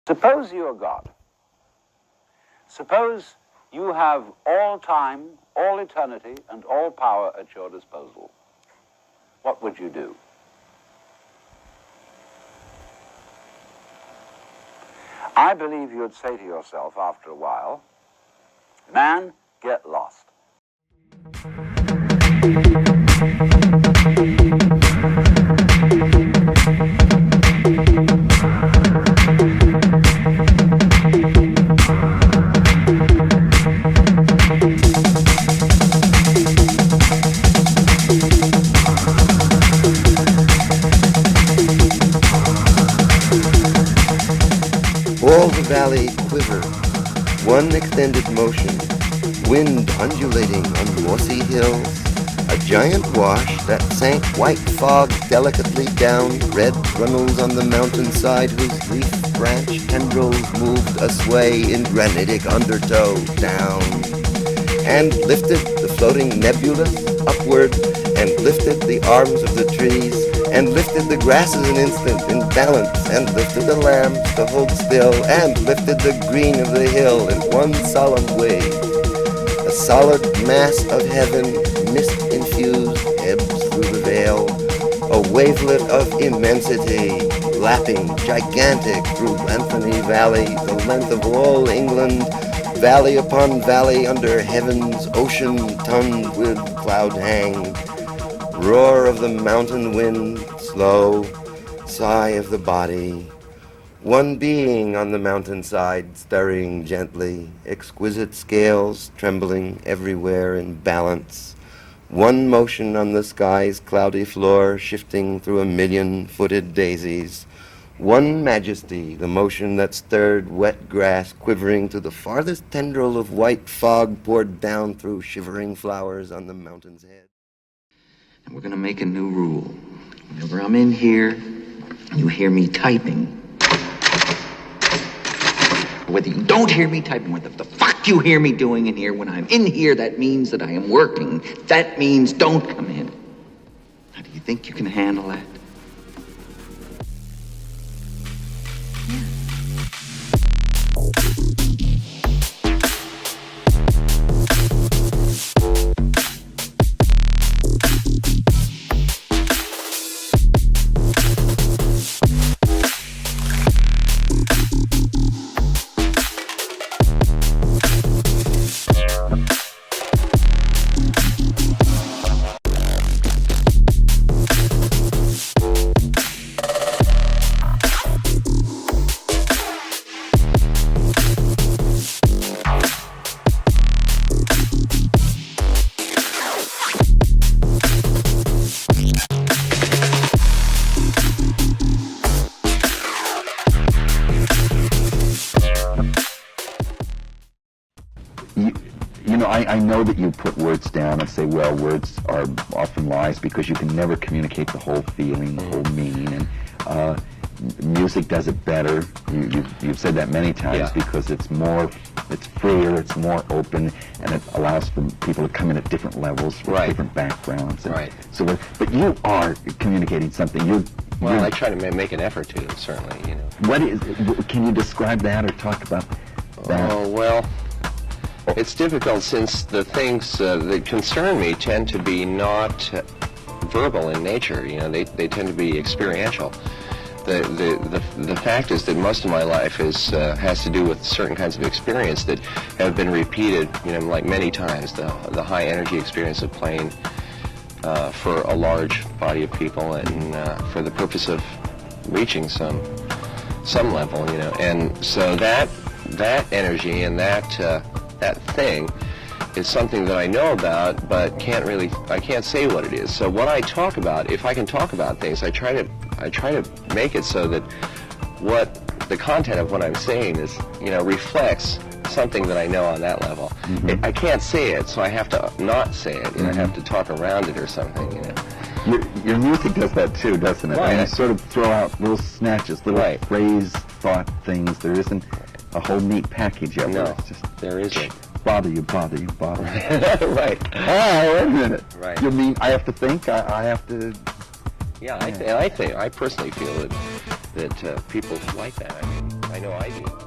Suppose you are God. Suppose you have all time, all eternity, and all power at your disposal. What would you do? I believe you'd say to yourself after a while, man, get lost. All the valley quivered, one extended motion, wind undulating on mossy hills, a giant wash that sank white fog delicately down red runnels on the mountainside whose leaf branch tendrils moved a sway in granitic undertow down, and lifted the floating nebulous upward, and lifted the arms of the trees, and lifted the grasses an instant in balance, and lifted the lambs to hold still, and lifted the green of the hill in one solemn wave. A solid mass of heaven, mist-infused, ebbs through the veil, a wavelet of immensity, lapping, gigantic through Anthony Valley, the length of all England, valley upon valley under heaven's ocean-tongued with cloud hang. Roar of the mountain wind, slow, sigh of the body. One being on the mountainside, stirring gently, exquisite scales trembling everywhere in balance. One motion on the sky's cloudy floor, shifting through a million-footed daisies. One majesty, the motion that stirred wet grass, quivering to the farthest tendril of white fog poured down through shivering flowers on the mountain's head. And we're going to make a new rule. Whenever I'm in here, you hear me typing. Whether you don't hear me typing, what the fuck you hear me doing in here, when I'm in here, that means that I am working. That means don't come in. Now, do you think you can handle that? I know that you put words down and say, well, words are often lies because you can never communicate the whole feeling, the whole meaning, and music does it better. You've said that many times because it's freer, it's more open, and it allows for people to come in at different levels with different backgrounds. And so, but you are communicating something. Well, I try to make an effort to, certainly, you know. What is? Can you describe that or talk about that? Oh, well, it's difficult since the things that concern me tend to be not verbal in nature. You know, they tend to be experiential. The fact is that most of my life has to do with certain kinds of experience that have been repeated, you know, like many times. The high energy experience of playing for a large body of people and for the purpose of reaching some level, you know. And so that energy and that thing is something that I know about, but I can't say what it is. So what I talk about, if I can talk about things, I try to make it so that what the content of what I'm saying is, you know, reflects something that I know on that level. Mm-hmm. I can't say it, so I have to not say it. You know, I have to talk around it or something, you know. Your music does that too, doesn't it? Right. And you sort of throw out little snatches, little phrase, thought things. There isn't a whole neat package of it. No, it's just there isn't. Bother you. Right. Oh, wait a minute. Right. You mean I have to think? I have to... Yeah, I personally feel that people like that. I mean, I I know I do.